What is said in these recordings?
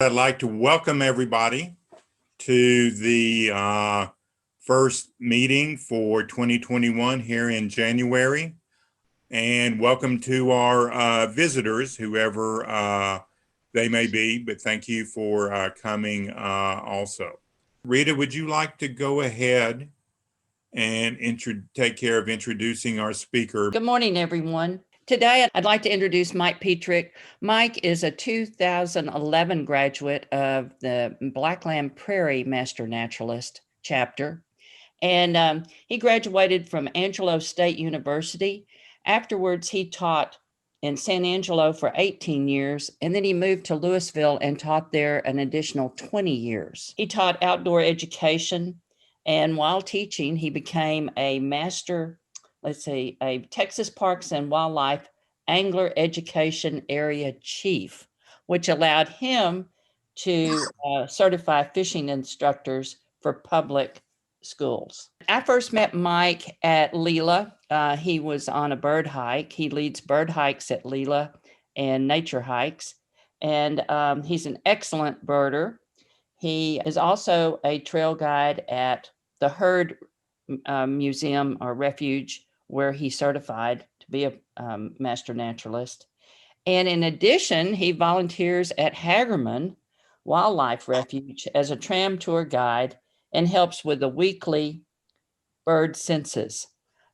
I'd like to welcome everybody to the first meeting for 2021 here in January. And welcome to our visitors, whoever they may be, but thank you for coming also. Rita, would you like to go ahead and take care of introducing our speaker? Good morning, everyone. Today, I'd like to introduce Mike Petrick. Mike is a 2011 graduate of the Blackland Prairie Master Naturalist chapter, and he graduated from Angelo State University. Afterwards, he taught in San Angelo for 18 years, and then he moved to Louisville and taught there an additional 20 years. He taught outdoor education, and while teaching, he became a a Texas Parks and Wildlife Angler Education Area Chief, which allowed him to certify fishing instructors for public schools. I first met Mike at Lila. He was on a bird hike. He leads bird hikes at Lila and nature hikes, and he's an excellent birder. He is also a trail guide at the Herd Museum or Refuge, where he's certified to be a master naturalist. And in addition, he volunteers at Hagerman Wildlife Refuge as a tram tour guide and helps with the weekly bird census.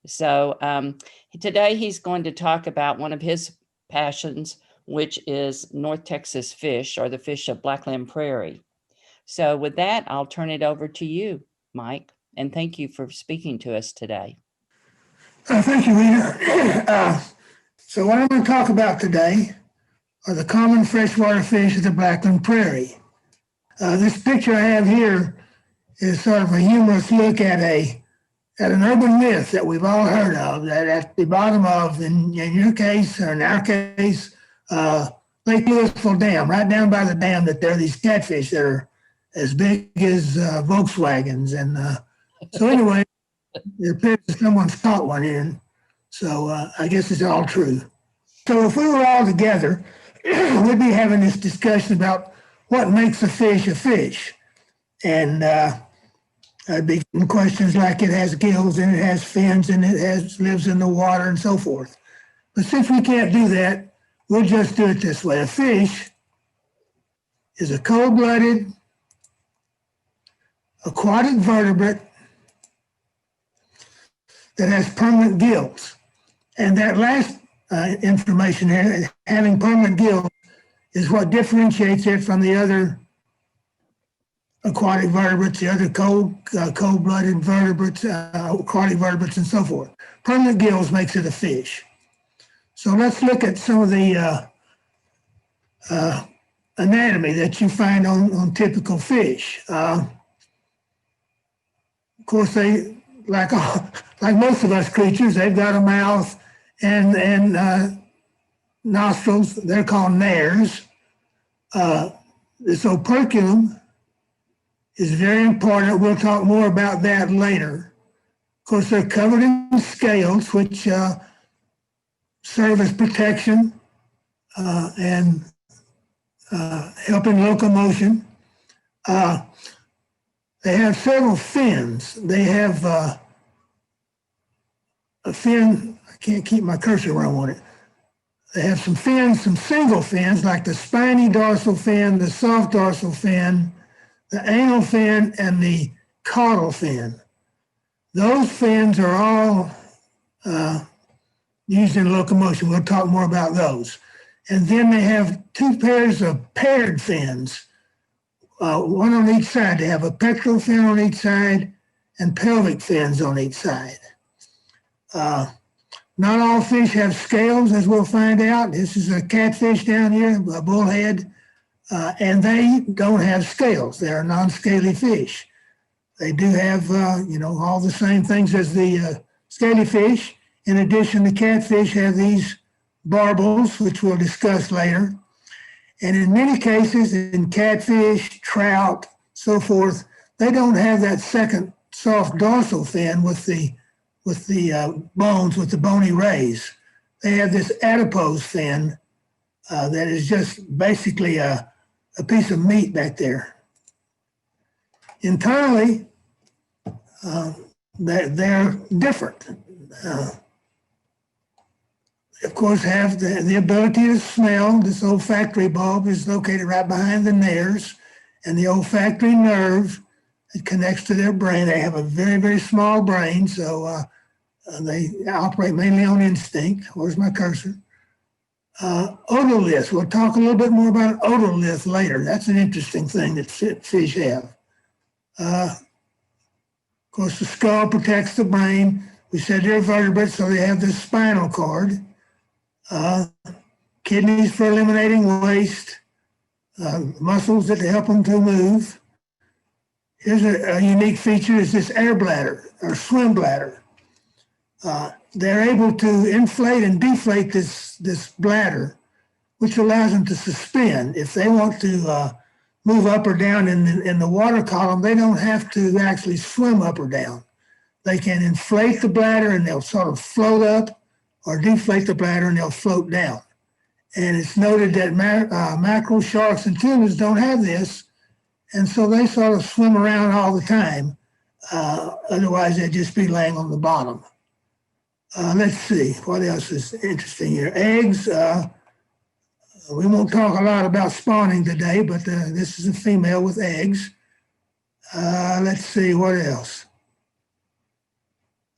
So today he's going to talk about one of his passions, which is North Texas fish, or the fish of Blackland Prairie. So with that, I'll turn it over to you, Mike, and thank you for speaking to us today. Thank you, Rita. So what I'm going to talk about today are the common freshwater fish of the Blackland Prairie. This picture I have here is sort of a humorous look at an urban myth that we've all heard of, that at the bottom of, in your case, or in our case, Lake Louisville Dam, right down by the dam, that there are these catfish that are as big as Volkswagens. And so anyway, it appears that someone's caught one in. So I guess it's all true. So if we were all together, we'd be having this discussion about what makes a fish. And I'd be getting questions like it has gills and it has fins and it lives in the water and so forth. But since we can't do that, we'll just do it this way. A fish is a cold-blooded aquatic vertebrate that has permanent gills. And that last information here, having permanent gills, is what differentiates it from the other aquatic vertebrates, the other cold-blooded vertebrates, aquatic vertebrates, and so forth. Permanent gills makes it a fish. So let's look at some of the anatomy that you find on typical fish. Of course, they, like most of us creatures, they've got a mouth and nostrils. They're called nares. This operculum is very important. We'll talk more about that later. Of course, they're covered in scales, which serve as protection and help in locomotion. They have several fins. They have a fin, I can't keep my cursor where I want it. They have some fins, some single fins, like the spiny dorsal fin, the soft dorsal fin, the anal fin, and the caudal fin. Those fins are all used in locomotion. We'll talk more about those. And then they have two pairs of paired fins, one on each side. They have a pectoral fin on each side and pelvic fins on each side. Not all fish have scales, as we'll find out. This is a catfish down here, a bullhead, and they don't have scales. They're a non-scaly fish. They do have, all the same things as the scaly fish. In addition, the catfish have these barbels, which we'll discuss later. And in many cases, in catfish, trout, so forth, they don't have that second soft dorsal fin with the bones, with the bony rays. They have this adipose fin that is just basically a a piece of meat back there. Internally, they're different. Of course, have the ability to smell. This olfactory bulb is located right behind the nares, and the olfactory nerve, it connects to their brain. They have a very, very small brain, so they operate mainly on instinct. Where's my cursor? Otolith. We'll talk a little bit more about otolith later. That's an interesting thing that fish have. Of course, the skull protects the brain. We said they're vertebrates, so they have this spinal cord. Kidneys for eliminating waste. Muscles that help them to move. Here's a unique feature is this air bladder or swim bladder. They're able to inflate and deflate this bladder, which allows them to suspend. If they want to move up or down in the water column, they don't have to actually swim up or down. They can inflate the bladder and they'll sort of float up, or deflate the bladder and they'll float down. And it's noted that mackerel, sharks, and tunas don't have this, and so they sort of swim around all the time. Otherwise, they'd just be laying on the bottom. Let's see, what else is interesting here? Eggs, we won't talk a lot about spawning today, but this is a female with eggs. Let's see, what else?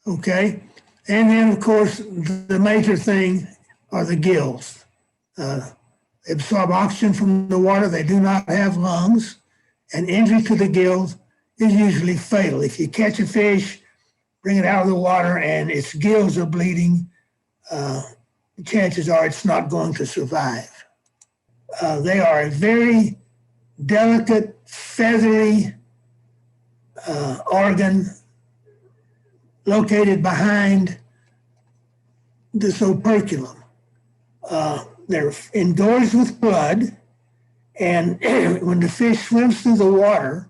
Okay, and then of course, the major thing are the gills. They absorb oxygen from the water. They do not have lungs, and injury to the gills is usually fatal. If you catch a fish, bring it out of the water, and its gills are bleeding, the chances are it's not going to survive. They are a very delicate, feathery organ located behind this operculum. They're engorged with blood, and when the fish swims through the water,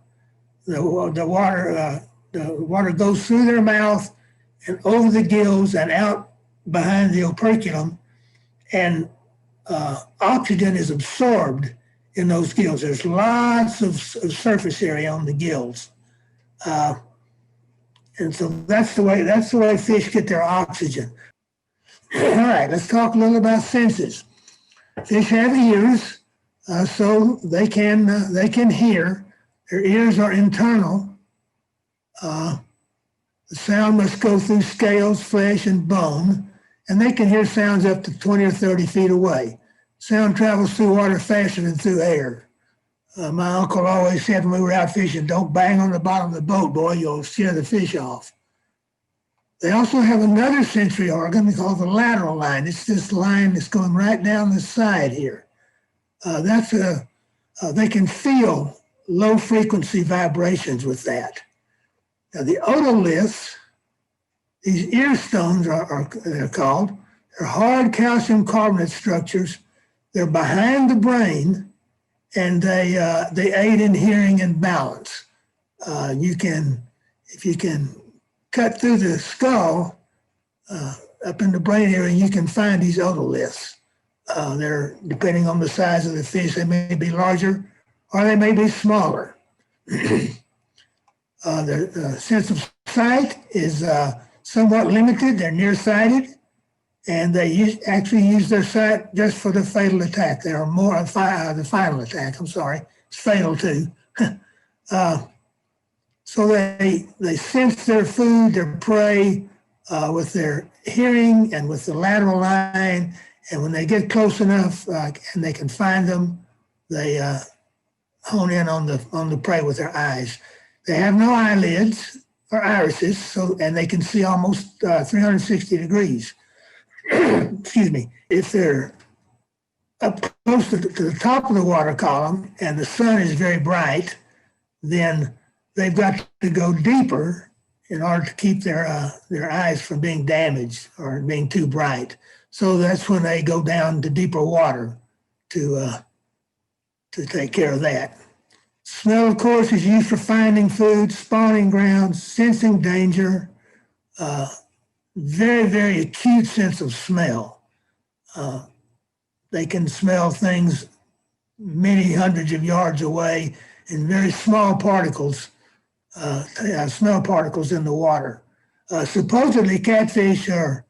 the water goes through their mouth and over the gills and out behind the operculum, and oxygen is absorbed in those gills. There's lots of surface area on the gills. And so that's the way fish get their oxygen. All right, let's talk a little about senses. Fish have ears, so they can hear. Their ears are internal. The sound must go through scales, flesh, and bone, and they can hear sounds up to 20 or 30 feet away. Sound travels through water faster than through air. My uncle always said when we were out fishing, don't bang on the bottom of the boat, boy, you'll scare the fish off. They also have another sensory organ called the lateral line. It's this line that's going right down the side here. They can feel low frequency vibrations with that. Now the otoliths, these ear stones they're called. They're hard calcium carbonate structures. They're behind the brain, and they aid in hearing and balance. If you can cut through the skull up in the brain area, you can find these otoliths. They're, depending on the size of the fish, they may be larger or they may be smaller. Their sense of sight is somewhat limited. They're nearsighted, and they actually use their sight just for the fatal attack. They are more the final attack. I'm sorry, it's fatal too. So they sense their food, their prey, with their hearing and with the lateral line. And when they get close enough and they can find them, they hone in on the prey with their eyes. They have no eyelids or irises, and they can see almost 360 degrees. Excuse me. If they're up close to the top of the water column and the sun is very bright, then they've got to go deeper in order to keep their eyes from being damaged or being too bright. So that's when they go down to deeper water to take care of that. Smell, of course, is used for finding food, spawning grounds, sensing danger. Very, very acute sense of smell. They can smell things many hundreds of yards away in very small particles, small particles in the water. Supposedly catfish are,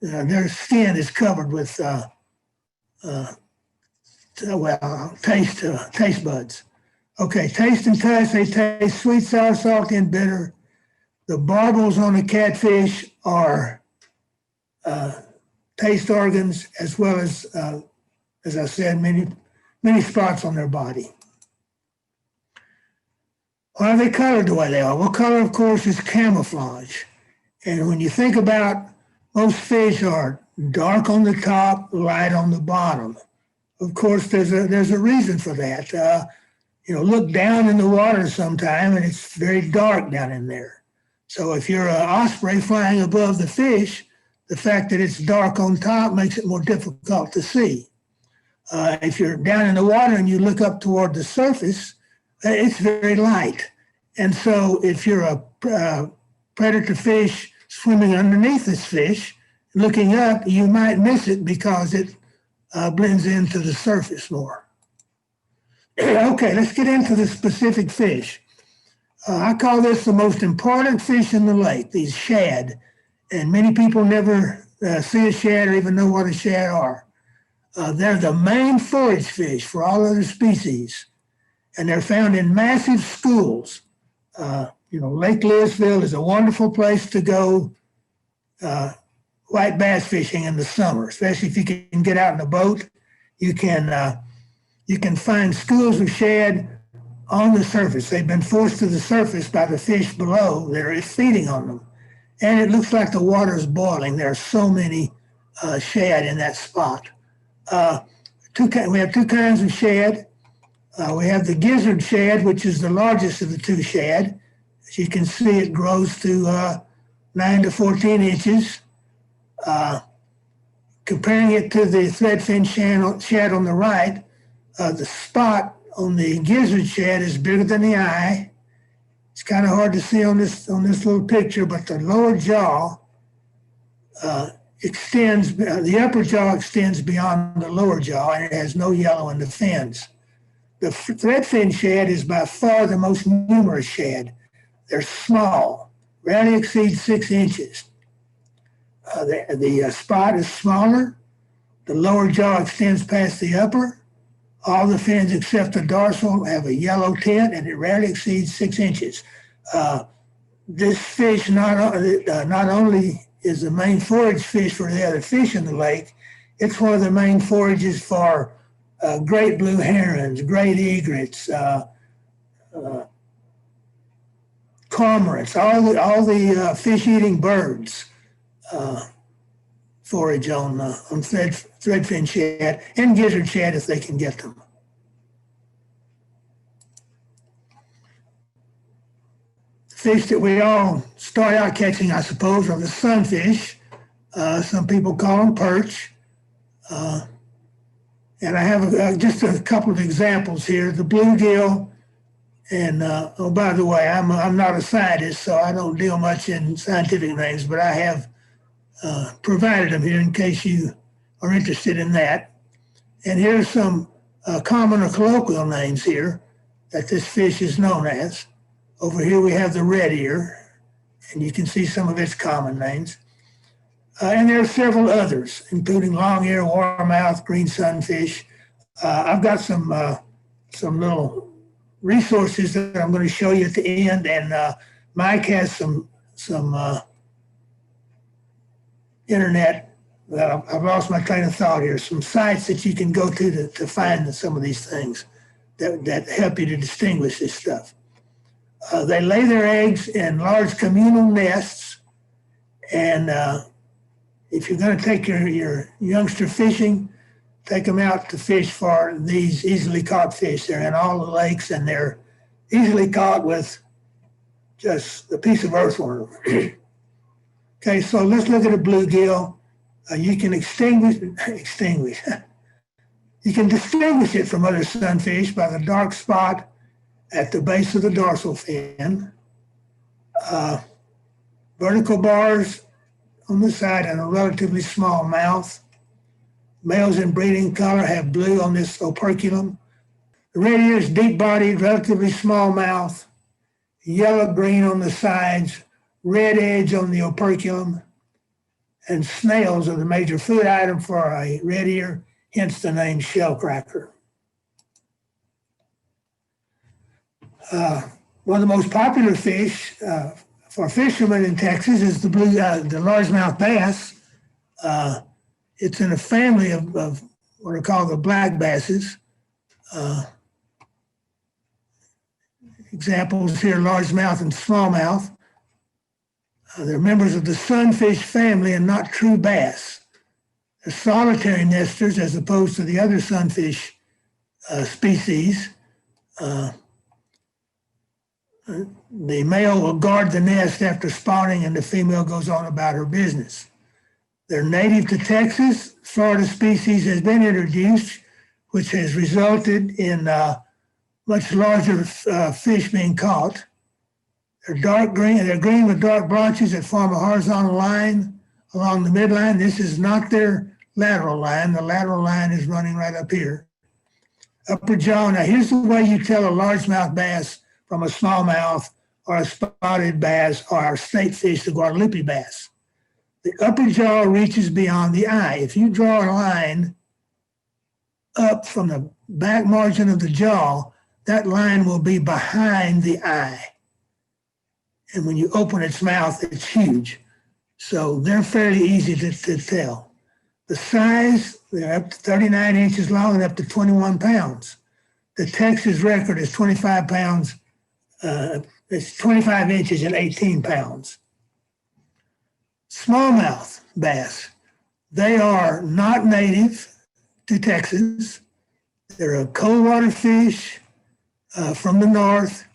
their skin is covered with taste buds. Okay, taste and touch, they taste sweet, sour, salty, and bitter. The barbels on the catfish are taste organs, as well as I said, many spots on their body. Why are they colored the way they are? Well, color, of course, is camouflage. And when you think about, most fish are dark on the top, light on the bottom. Of course, there's a reason for that. Look down in the water sometime, and it's very dark down in there. So if you're an osprey flying above the fish, the fact that it's dark on top makes it more difficult to see. If you're down in the water and you look up toward the surface, it's very light. And so if you're a predator fish swimming underneath this fish, looking up, you might miss it because it blends into the surface more. Okay, let's get into the specific fish. I call this the most important fish in the lake, these shad. And many people never see a shad or even know what a shad are. They're the main forage fish for all other species. And they're found in massive schools. Lake Lewisville is a wonderful place to go white bass fishing in the summer, especially if you can get out in a boat. You can find schools of shad on the surface. They've been forced to the surface by the fish below that are feeding on them. And it looks like the water is boiling. There are so many shad in that spot. We have two kinds of shad. We have the gizzard shad, which is the largest of the two shad. As you can see, it grows to 9 to 14 inches. Comparing it to the threadfin shad on the right, the spot on the gizzard shad is bigger than the eye. It's kind of hard to see on this little picture, but the lower jaw extends, the upper jaw extends beyond the lower jaw, and it has no yellow in the fins. The threadfin shad is by far the most numerous shad. They're small, rarely exceed 6 inches. The spot is smaller. The lower jaw extends past the upper. All the fins except the dorsal have a yellow tint, and it rarely exceeds 6 inches. This fish not only is the main forage fish for the other fish in the lake, it's one of the main forages for great blue herons, great egrets, cormorants, all the fish-eating birds forage on threadfin shad and gizzard shad if they can get them. The fish that we all start out catching, I suppose, are the sunfish. Some people call them perch. And I have just a couple of examples here. The bluegill, and oh, by the way, I'm not a scientist, so I don't deal much in scientific names, but I have provided them here in case you are interested in that. And here's some common or colloquial names here that this fish is known as. Over here we have the red ear, and you can see some of its common names. And there are several others, including long ear, warmouth, green sunfish. I've got some little resources that I'm going to show you at the end, and Mike has some internet. I've lost my train of thought here. Some sites that you can go to find some of these things that help you to distinguish this stuff. They lay their eggs in large communal nests, and if you're going to take your youngster fishing, take them out to fish for these easily caught fish. They're in all the lakes, and they're easily caught with just a piece of earthworm. Okay, so let's look at a bluegill. You can extinguish. You can distinguish it from other sunfish by the dark spot at the base of the dorsal fin, vertical bars on the side, and a relatively small mouth. Males in breeding color have blue on this operculum. The red ear is deep-bodied, relatively small mouth, yellow-green on the sides, red edge on the operculum, and snails are the major food item for a red ear, hence the name shellcracker. One of the most popular fish for fishermen in Texas is the largemouth bass. It's in a family of what are called the black basses. Examples here, largemouth and smallmouth. They're members of the sunfish family and not true bass. They're solitary nesters as opposed to the other sunfish species. The male will guard the nest after spawning and the female goes on about her business. They're native to Texas. Florida species has been introduced, which has resulted in much larger fish being caught. They're dark green. They're green with dark blotches that form a horizontal line along the midline. This is not their lateral line. The lateral line is running right up here. Upper jaw. Now, here's the way you tell a largemouth bass from a smallmouth or a spotted bass or our state fish, the Guadalupe bass. The upper jaw reaches beyond the eye. If you draw a line up from the back margin of the jaw, that line will be behind the eye. And when you open its mouth, it's huge. So they're fairly easy to tell. The size, they're up to 39 inches long and up to 21 pounds. The Texas record is 25 pounds. It's 25 inches and 18 pounds. Smallmouth bass, they are not native to Texas. They're a cold water fish from the north.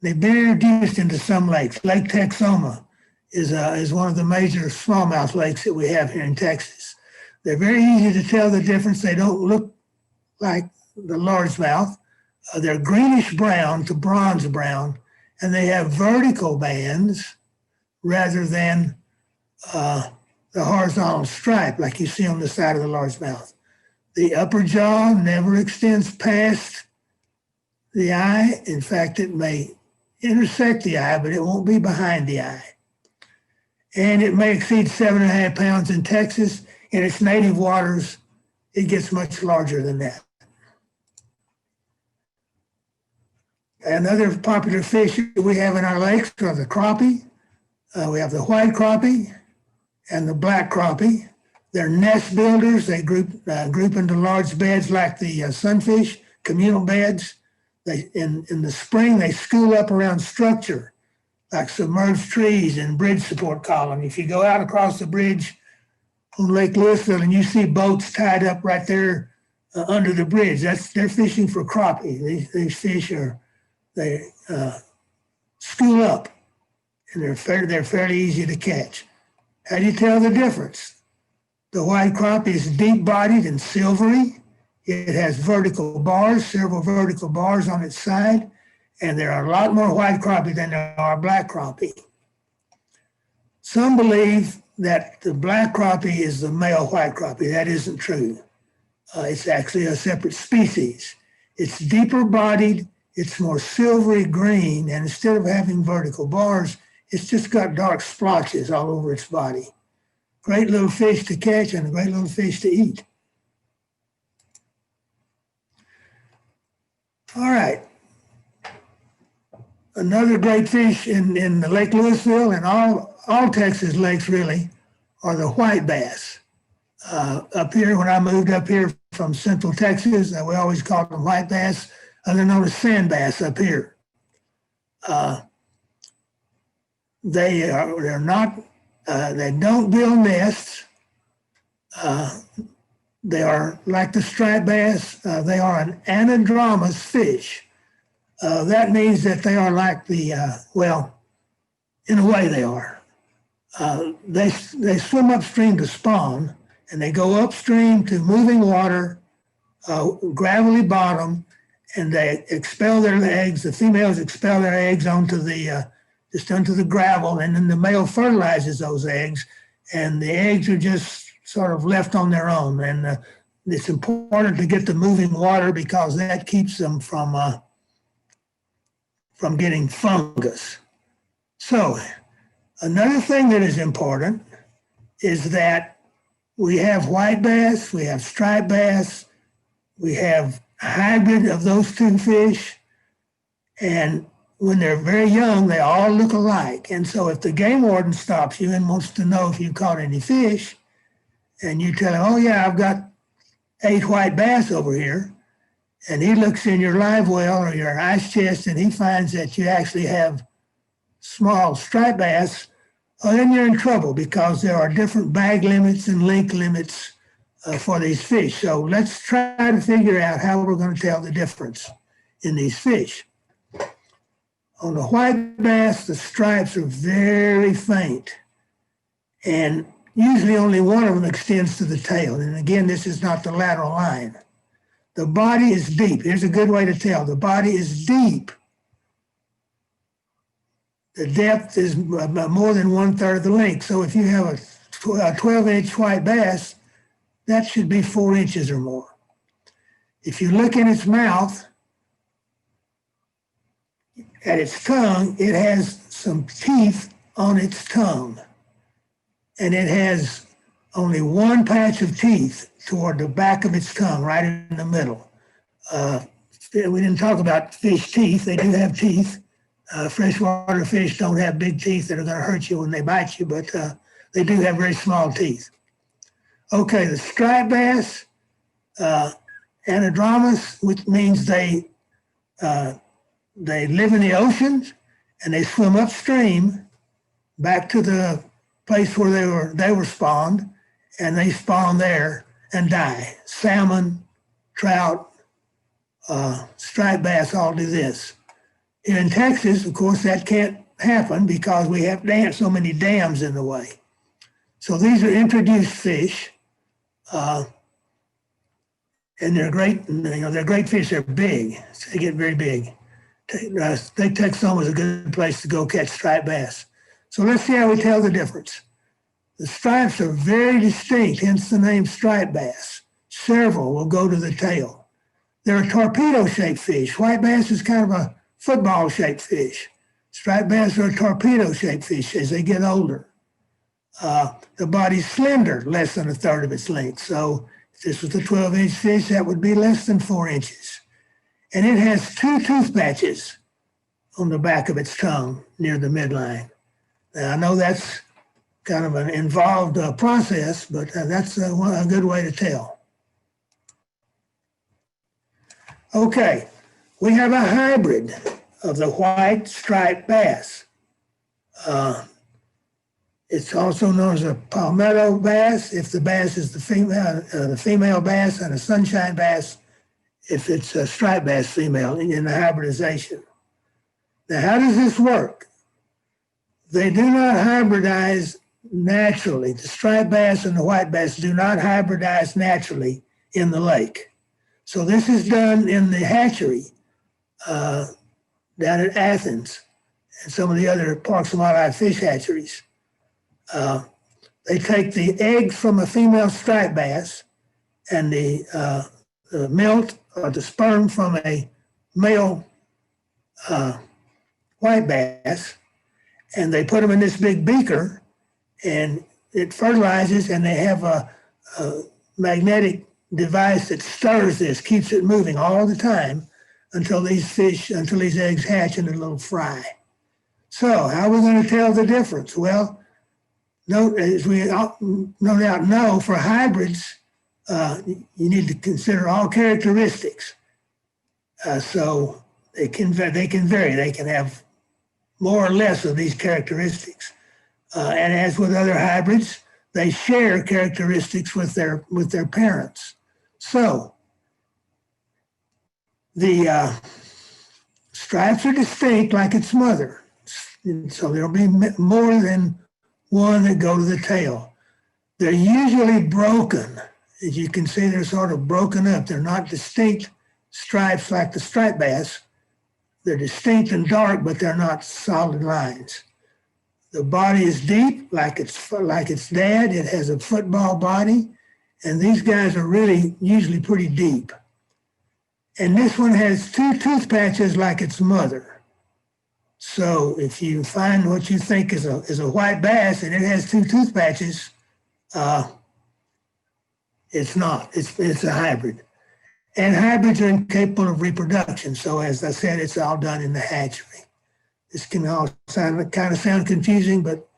They've been introduced into some lakes. Lake Texoma is one of the major smallmouth lakes that we have here in Texas. They're very easy to tell the difference. They don't look like the largemouth. They're greenish brown to bronze brown, and they have vertical bands rather than the horizontal stripe like you see on the side of the largemouth. The upper jaw never extends past the eye. In fact, it may intersect the eye, but it won't be behind the eye. And it may exceed 7.5 pounds in Texas. In its native waters, it gets much larger than that. Another popular fish we have in our lakes are the crappie. We have the white crappie and the black crappie. They're nest builders. They group into large beds like the sunfish, communal beds. In the spring, they school up around structure, like submerged trees and bridge support column. If you go out across the bridge on Lake Louisville and you see boats tied up right there under the bridge, they're fishing for crappie. These fish they school up, and they're fairly easy to catch. How do you tell the difference? The white crappie is deep-bodied and silvery. It has vertical bars, several vertical bars on its side, and there are a lot more white crappie than there are black crappie. Some believe that the black crappie is the male white crappie. That isn't true. It's actually a separate species. It's deeper bodied, it's more silvery green, and instead of having vertical bars, it's just got dark splotches all over its body. Great little fish to catch and a great little fish to eat. All right. Another great fish in the Lake Louisville and all Texas lakes really are the white bass. Up here, when I moved up here from Central Texas, we always called them white bass, and they're known as sand bass up here. They don't build nests. They are like the striped bass. They are an anadromous fish. That means that they are like well, in a way they are. They swim upstream to spawn, and they go upstream to moving water, gravelly bottom, and they expel their eggs. The females expel their eggs onto the gravel, and then the male fertilizes those eggs, and the eggs are just sort of left on their own. And it's important to get the moving water because that keeps them from getting fungus. So another thing that is important is that we have white bass, we have striped bass, we have a hybrid of those two fish, and when they're very young, they all look alike. And so if the game warden stops you and wants to know if you caught any fish, and you tell him, oh yeah, I've got 8 white bass over here, and he looks in your live well or your ice chest and he finds that you actually have small striped bass, well, then you're in trouble because there are different bag limits and length limits for these fish. So let's try to figure out how we're going to tell the difference in these fish. On the white bass, the stripes are very faint, and usually only one of them extends to the tail. And again, this is not the lateral line. The body is deep. Here's a good way to tell. The body is deep. The depth is more than 1/3 of the length. So if you have a 12-inch white bass, that should be 4 inches or more. If you look in its mouth, at its tongue, it has some teeth on its tongue. And it has only one patch of teeth toward the back of its tongue, right in the middle. We didn't talk about fish teeth. They do have teeth. Freshwater fish don't have big teeth that are going to hurt you when they bite you, but they do have very small teeth. Okay, the striped bass, anadromous, which means they live in the oceans and they swim upstream back to the place where they were spawned, and they spawn there and die. Salmon, trout, striped bass all do this. Here in Texas, of course, that can't happen because we have so many dams in the way. So these are introduced fish, and they're great. They're great fish. They're big. So they get very big. Lake Texoma is a good place to go catch striped bass. So let's see how we tell the difference. The stripes are very distinct, hence the name striped bass. Several will go to the tail. They're a torpedo-shaped fish. White bass is kind of a football-shaped fish. Striped bass are a torpedo-shaped fish as they get older. The body's slender, less than 1/3 of its length. So if this was a 12-inch fish, that would be less than 4 inches. And it has 2 tooth patches on the back of its tongue near the midline. Now, I know that's kind of an involved process, but that's a good way to tell. Okay, we have a hybrid of the white striped bass. It's also known as a palmetto bass if the bass is the female bass, and a sunshine bass if it's a striped bass female in the hybridization. Now, how does this work? They do not hybridize naturally. The striped bass and the white bass do not hybridize naturally in the lake. So this is done in the hatchery down at Athens and some of the other Parks and Wildlife fish hatcheries. They take the eggs from a female striped bass and the milt or the sperm from a male white bass, and they put them in this big beaker, and it fertilizes, and they have a magnetic device that stirs this, keeps it moving all the time until these eggs hatch in a little fry. So how are we going to tell the difference? Well, as we no doubt know, for hybrids, you need to consider all characteristics. So they can vary. They can have more or less of these characteristics. And as with other hybrids, they share characteristics with their parents. So the stripes are distinct like its mother. So there'll be more than one that go to the tail. They're usually broken. As you can see, they're sort of broken up. They're not distinct stripes like the striped bass. They're distinct and dark, but they're not solid lines. The body is deep, like its dad. It has a football body, And these guys are really usually pretty deep. And this one has two tooth patches like its mother. So if you find what you think is a white bass and it has two tooth patches, it's not. It's a hybrid. And hybrids are incapable of reproduction. So as I said, it's all done in the hatchery. This can all kind of sound confusing, but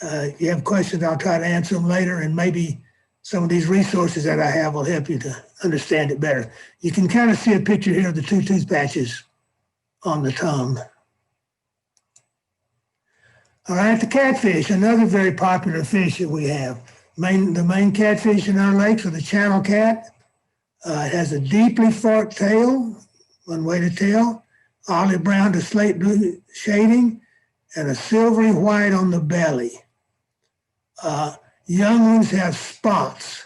if you have questions, I'll try to answer them later. And maybe some of these resources that I have will help you to understand it better. You can kind of see a picture here of the two tooth patches on the tongue. All right, the catfish, another very popular fish that we have. The main catfish in our lakes are the channel cat. It has a deeply forked tail, one way to tell, olive brown to slate blue shading, and a silvery white on the belly. Young ones have spots.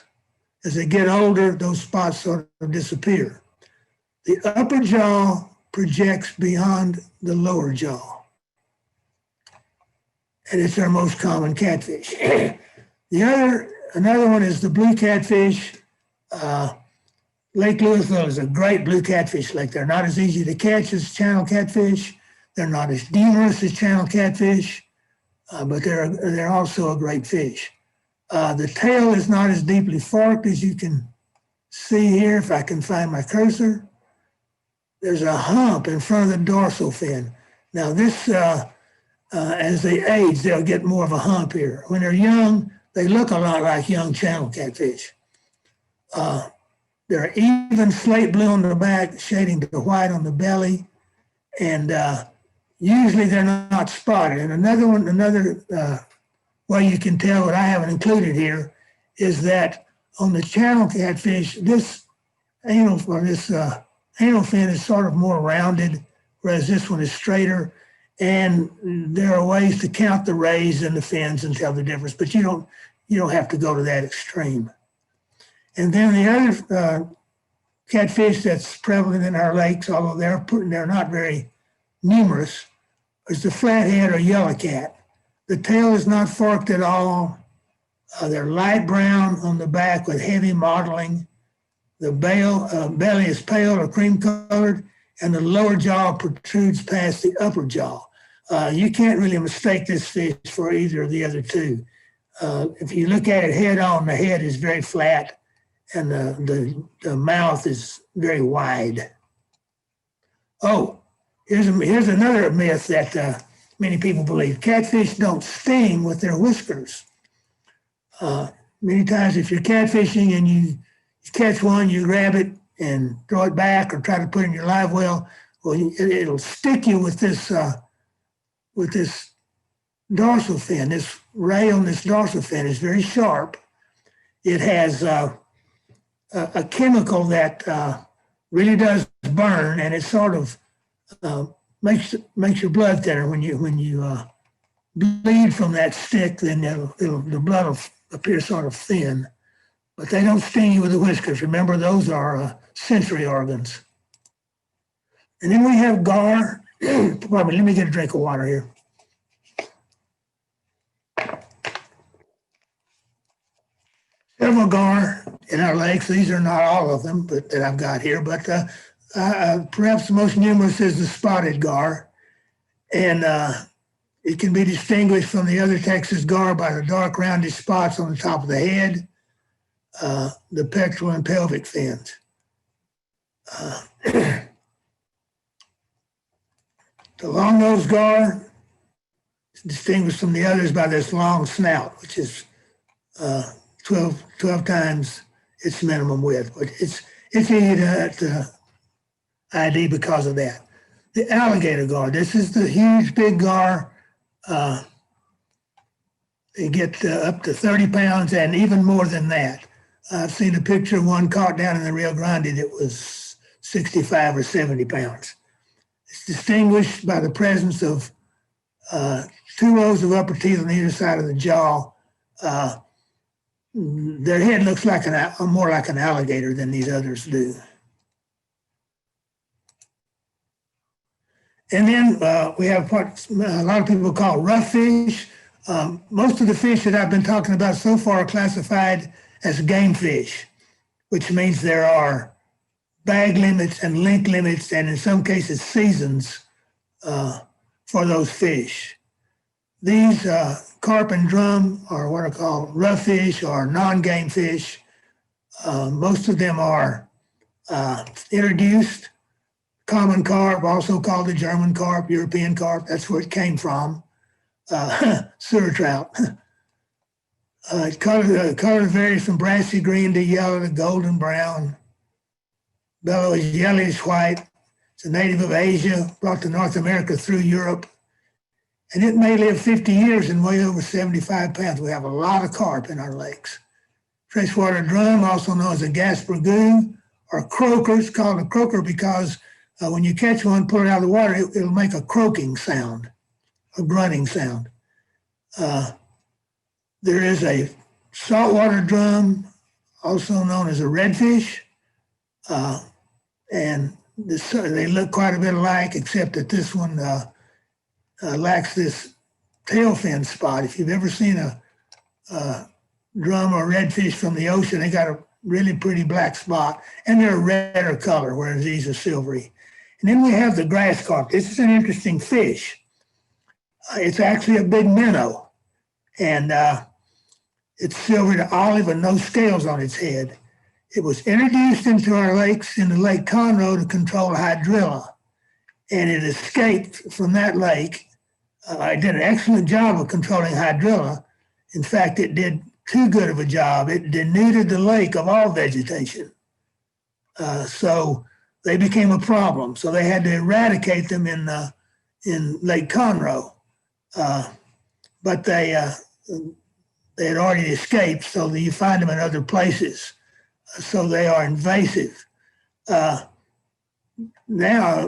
As they get older, those spots sort of disappear. The upper jaw projects beyond the lower jaw. And it's our most common catfish. Another one is the blue catfish. Lake Louisville is a great blue catfish lake. They're not as easy to catch as channel catfish. They're not as numerous as channel catfish, but they're also a great fish. The tail is not as deeply forked as you can see here, if I can find my cursor. There's a hump in front of the dorsal fin. Now this, as they age, they'll get more of a hump here. When they're young, they look a lot like young channel catfish. They're even slate blue on the back, shading to white on the belly, and usually they're not spotted. And another way you can tell what I haven't included here is that on the channel catfish, this anal fin is sort of more rounded, whereas this one is straighter. And there are ways to count the rays and the fins and tell the difference, but you don't have to go to that extreme. And then the other catfish that's prevalent in our lakes, although they're not very numerous, is the flathead or yellow cat. The tail is not forked at all. They're light brown on the back with heavy mottling. The belly is pale or cream colored, and the lower jaw protrudes past the upper jaw. You can't really mistake this fish for either of the other two. If you look at it head on, the head is very flat and the mouth is very wide. Oh, here's another myth that many people believe. Catfish don't sting with their whiskers. Many times if you're catfishing and you catch one, you grab it and throw it back or try to put it in your live well, it'll stick you with this dorsal fin. This ray on this dorsal fin is very sharp. It has a chemical that really does burn, and it sort of makes your blood thinner. When you bleed from that stick, then the blood will appear sort of thin. But they don't sting you with the whiskers. Remember, those are sensory organs. And then we have gar. Let me get a drink of water here. Several gar in our lakes. These are not all of them, but that I've got here. But perhaps the most numerous is the spotted gar, and it can be distinguished from the other Texas gar by the dark rounded spots on the top of the head, the pectoral and pelvic fins. The long-nosed gar is distinguished from the others by this long snout, which is 12 times its minimum width, but it's easy to ID because of that. The alligator gar, this is the huge big gar. They get up to 30 pounds and even more than that. I've seen a picture of one caught down in the Rio Grande that was 65 or 70 pounds. It's distinguished by the presence of 2 rows of upper teeth on either side of the jaw. Their head looks like more like an alligator than these others do. And then we have what a lot of people call rough fish. Most of the fish that I've been talking about so far are classified as game fish, which means there are bag limits and length limits, and in some cases seasons for those fish. These carp and drum are what are called rough fish or non-game fish. Most of them are introduced. Common carp, also called the German carp, European carp, that's where it came from. Sewer trout. Color varies from brassy green to yellow to golden brown. Bellow is yellowish white. It's a native of Asia, brought to North America through Europe. And it may live 50 years and weigh over 75 pounds. We have a lot of carp in our lakes. Freshwater drum, also known as a gaspergoo, or croaker. It's called a croaker because when you catch one, pull it out of the water, it'll make a croaking sound, a grunting sound. There is a saltwater drum, also known as a redfish, and they look quite a bit alike, except that this one lacks this tail fin spot. If you've ever seen a drum or redfish from the ocean, they got a really pretty black spot, and they're a redder color, whereas these are silvery. And then we have the grass carp. This is an interesting fish. It's actually a big minnow, and it's silver to olive and no scales on its head. It was introduced into our lakes in the Lake Conroe to control hydrilla, and it escaped from that lake. It did an excellent job of controlling hydrilla. In fact, it did too good of a job. It denuded the lake of all vegetation. So they became a problem. So they had to eradicate them in Lake Conroe. But they had already escaped, so that you find them in other places. So they are invasive. Now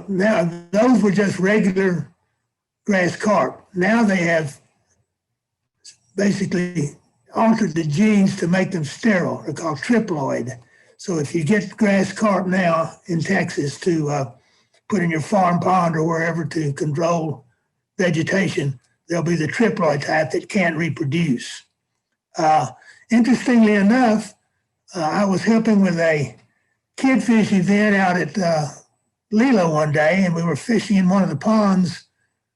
those were just regular grass carp. Now they have basically altered the genes to make them sterile. They're called triploid. So if you get grass carp now in Texas to put in your farm pond or wherever to control vegetation, there'll be the triploid type that can't reproduce. Interestingly enough, I was helping with a kidfish event out at Lilo one day, and we were fishing in one of the ponds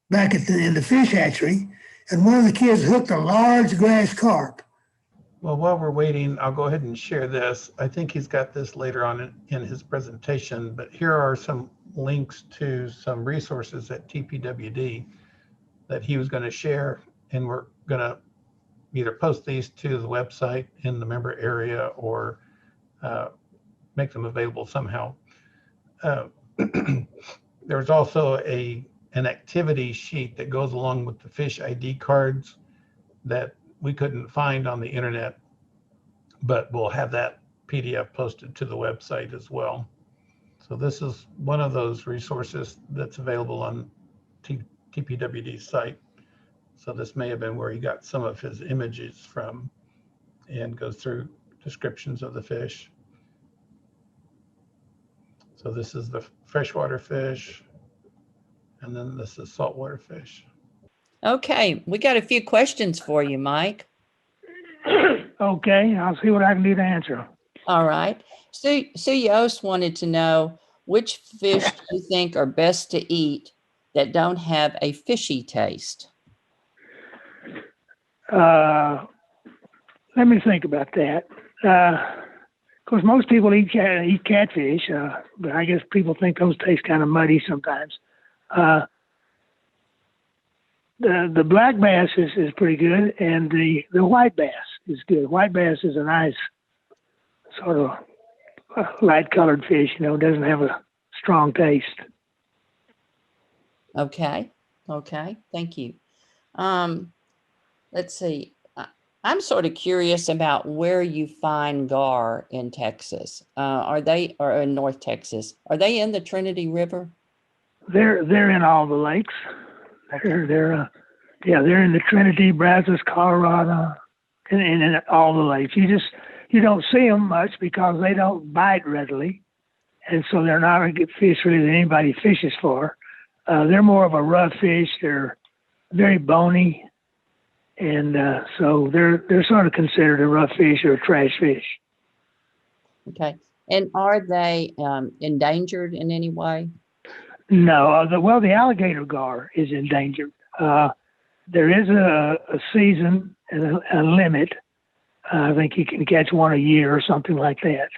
back in the fish hatchery, and one of the kids hooked a large grass carp. Well, while we're waiting, I'll go ahead and share this. I think he's got this later on in his presentation, but here are some links to some resources at TPWD that he was going to share, and we're going to either post these to the website in the member area or make them available somehow. There's also an activity sheet that goes along with the fish ID cards that we couldn't find on the internet, but we'll have that PDF posted to the website as well. So this is one of those resources that's available on TPWD's site. So this may have been where he got some of his images from, and goes through descriptions of the fish. So this is the freshwater fish, and then this is saltwater fish. Okay, we got a few questions for you, Mike. Okay, I'll see what I can do to answer. All right. Sue Yost wanted to know which fish do you think are best to eat that don't have a fishy taste? Let me think about that. Of course, most people eat catfish, but I guess people think those taste kind of muddy sometimes. The black bass is pretty good, and the white bass is good. White bass is a nice sort of light-colored fish. Doesn't have a strong taste. Okay. Thank you. Let's see. I'm sort of curious about where you find gar in Texas. Or in North Texas? Are they in the Trinity River? They're in all the lakes. They're in the Trinity, Brazos, Colorado, and in all the lakes. You don't see them much because they don't bite readily, and so they're not a good fish really that anybody fishes for. They're more of a rough fish. They're very bony, and so they're sort of considered a rough fish or a trash fish. Okay. And are they endangered in any way? No, the alligator gar is endangered. There is a season and a limit. I think you can catch one a year or something like that.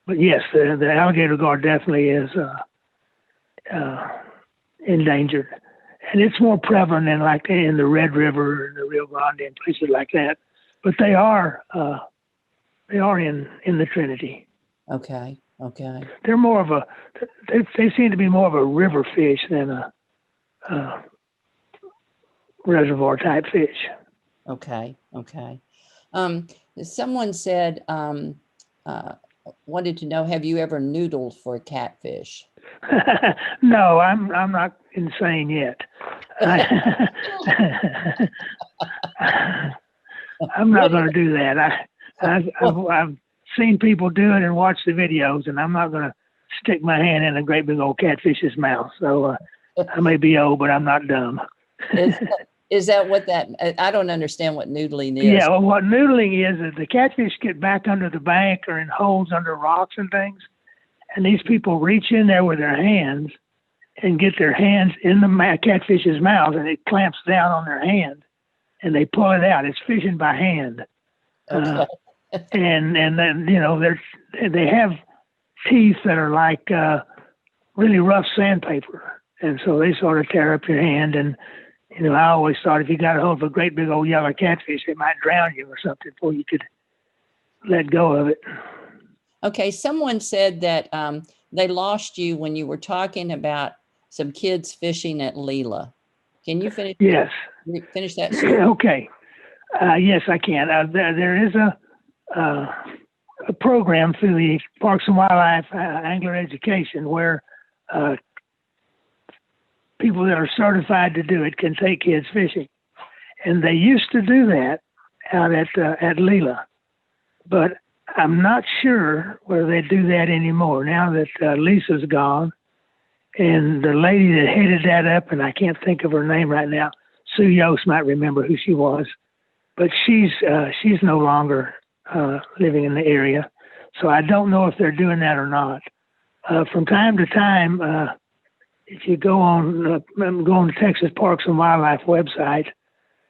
But yes, the alligator gar definitely is endangered, and it's more prevalent in like in the Red River and the Rio Grande and places like that. But they are in the Trinity. Okay. Okay. They're more of a they seem to be more of a river fish than a reservoir type fish. Okay. Okay. Someone said, wanted to know, have you ever noodled for a catfish? No, I'm not insane yet. I'm not going to do that. I've seen people do it and watch the videos, and I'm not going to stick my hand in a great big old catfish's mouth. So I may be old, but I'm not dumb. Is that what that? I don't understand what noodling is. Yeah, well, what noodling is the catfish get back under the bank or in holes under rocks and things, and these people reach in there with their hands and get their hands in the catfish's mouth, and it clamps down on their hand, and they pull it out. It's fishing by hand. Okay. And then they have teeth that are like really rough sandpaper, and so they sort of tear up your hand. And I always thought if you got a hold of a great big old yellow catfish, it might drown you or something before you could let go of it. Okay. Someone said that they lost you when you were talking about some kids fishing at Leela. Can you finish? Yes. Finish that story? Okay. Yes, I can. There is a program through the Parks and Wildlife Angler Education where people that are certified to do it can take kids fishing, and they used to do that out at Leela, but I'm not sure whether they do that anymore now that Lisa's gone, and the lady that headed that up, and I can't think of her name right now. Sue Yost might remember who she was, but she's no longer living in the area, so I don't know if they're doing that or not. From time to time, if you go on the Texas Parks and Wildlife website,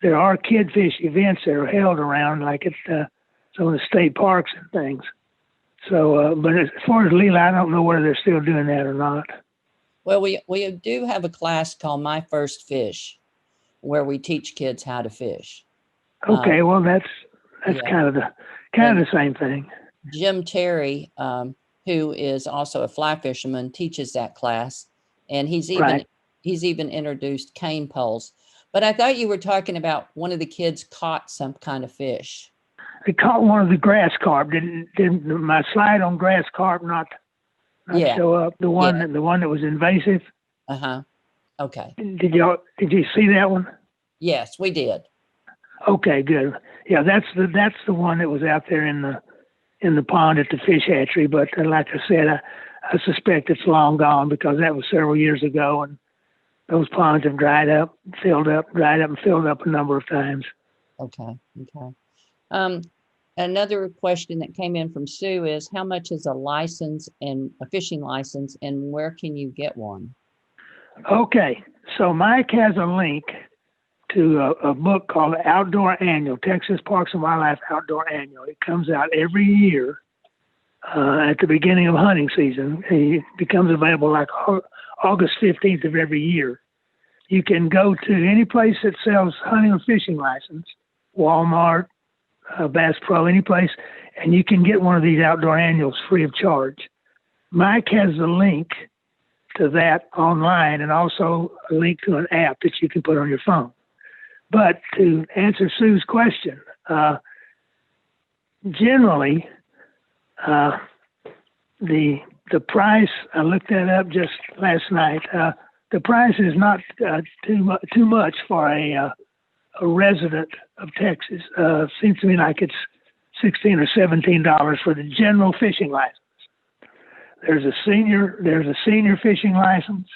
there are kidfish events that are held around, like at some of the state parks and things. So, but as far as Leela, I don't know whether they're still doing that or not. Well, we do have a class called My First Fish, where we teach kids how to fish. Okay, well that's yeah. kind of the same thing. Jim Terry, who is also a fly fisherman, teaches that class, and he's even introduced cane poles. But I thought you were talking about one of the kids caught some kind of fish. They caught one of the grass carp. Didn't my slide on grass carp not show up? The one that was invasive. Okay. Did you see that one? Yes, we did. Okay, good. Yeah, that's the one that was out there in the pond at the fish hatchery. But like I said, I suspect it's long gone because that was several years ago, and those ponds have dried up, and filled up a number of times. Okay. Another question that came in from Sue is, how much is a license and a fishing license, and where can you get one? Okay, so Mike has a link to a book called Outdoor Annual, Texas Parks and Wildlife Outdoor Annual. It comes out every year at the beginning of hunting season. It becomes available like August 15th of every year. You can go to any place that sells hunting or fishing license, Walmart, Bass Pro, any place, and you can get one of these outdoor annuals free of charge. Mike has the link to that online and also a link to an app that you can put on your phone. But to answer Sue's question, generally, the price, I looked that up just last night, the price is not too much for a resident of Texas. Seems to me like it's $16 or $17 for the general fishing license. There's a senior fishing license.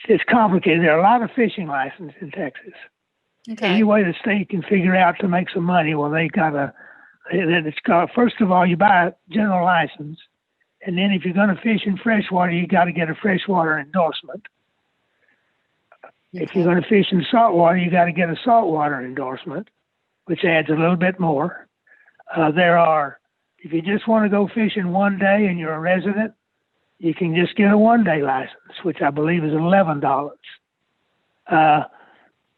It's complicated. There are a lot of fishing licenses in Texas. Okay. Any way the state can figure out to make some money, well, it's called, first of all, you buy a general license. And then if you're going to fish in freshwater, you got to get a freshwater endorsement. If you're going to fish in saltwater, you got to get a saltwater endorsement, which adds a little bit more. If you just want to go fishing one day and you're a resident, you can just get a one-day license, which I believe is $11.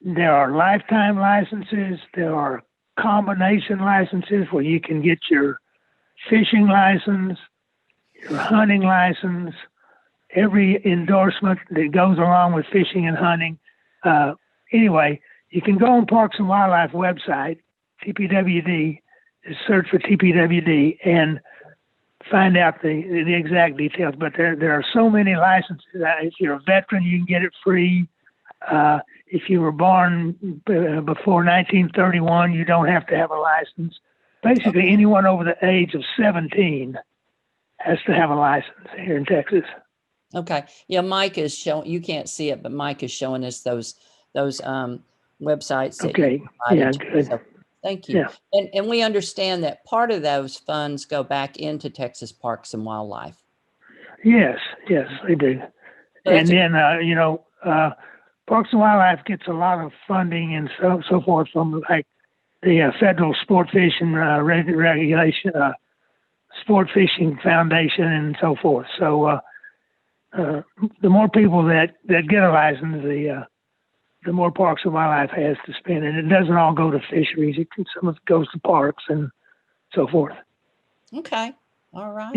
There are lifetime licenses. There are combination licenses where you can get your fishing license, your hunting license, every endorsement that goes along with fishing and hunting. Anyway, you can go on Parks and Wildlife website, TPWD, search for TPWD and find out the exact details. But there are so many licenses. If you're a veteran, you can get it free. If you were born before 1931, you don't have to have a license. Basically, anyone over the age of 17 has to have a license here in Texas. Okay. Yeah, Mike is showing, you can't see it, but Mike is showing us those websites. That Okay. you provided Yeah, to us. good. So, thank you. Yeah. And we understand that part of those funds go back into Texas Parks and Wildlife. Yes, they do. So And then, Parks and Wildlife gets a lot of funding and so forth from like the Federal Sport Fishing Regulation, Sport Fishing Foundation and so forth. So the more people that get a license, the more Parks and Wildlife has to spend. And it doesn't all go to fisheries. Some of it goes to parks and so forth. Okay. All right.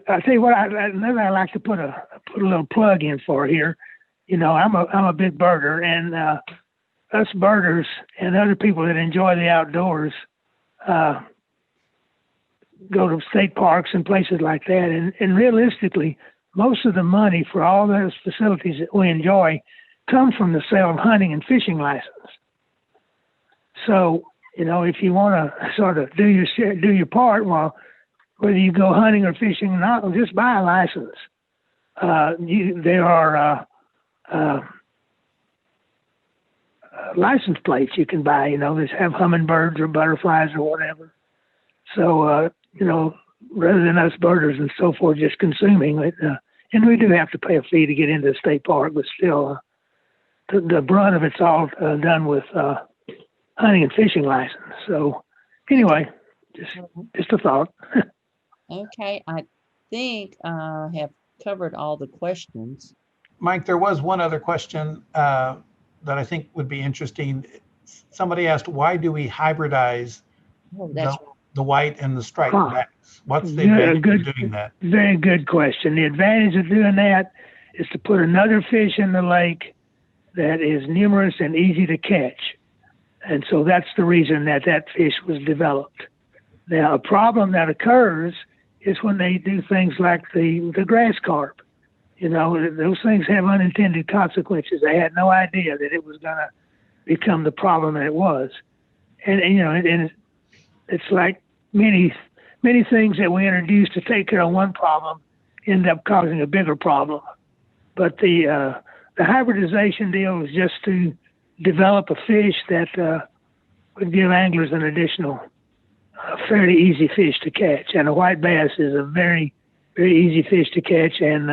I tell you what, another I like to put a little plug in for here. I'm a big birder, and us birders and other people that enjoy the outdoors go to state parks and places like that. And realistically, most of the money for all those facilities that we enjoy comes from the sale of hunting and fishing license. So, if you want to sort of do your part, well, whether you go hunting or fishing or not, just buy a license. There are license plates you can buy, that have hummingbirds or butterflies or whatever. So, rather than us birders and so forth just consuming it, and we do have to pay a fee to get into the state park, but still, the brunt of it's all done with hunting and fishing license. So, anyway, just a thought. Okay. I think I have covered all the questions. Mike, there was one other question that I think would be interesting. Somebody asked, why do we hybridize the white and the striped bass? What's the advantage of doing that? Very good question. The advantage of doing that is to put another fish in the lake that is numerous and easy to catch. And so that's the reason that fish was developed. Now, a problem that occurs is when they do things like the grass carp. Those things have unintended consequences. They had no idea that it was going to become the problem that it was. And it's like many things that we introduce to take care of one problem end up causing a bigger problem. But the hybridization deal was just to develop a fish that would give anglers an additional fairly easy fish to catch. And a white bass is a very, very easy fish to catch. And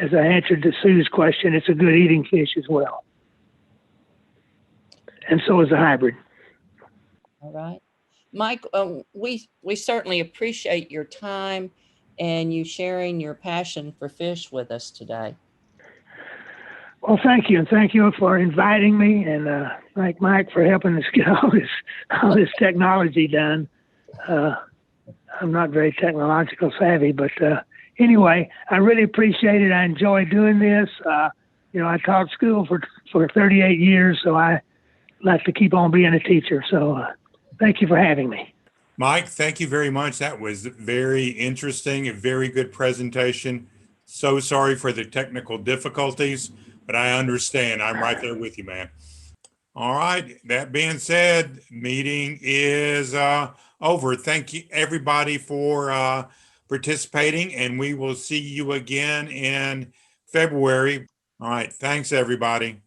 as I answered to Sue's question, it's a good eating fish as well. And so is the hybrid. All right. Mike, we certainly appreciate your time and you sharing your passion for fish with us today. Well, thank you. And thank you for inviting me. And thank Mike for helping us get all this technology done. I'm not very technological savvy, but anyway, I really appreciate it. I enjoy doing this. I taught school for 38 years, so I like to keep on being a teacher. So thank you for having me. Mike, thank you very much. That was very interesting, a very good presentation. So sorry for the technical difficulties, but I understand. I'm right there with you, man. All right. That being said, meeting is over. Thank you, everybody, for participating, and we will see you again in February. All right. Thanks, everybody.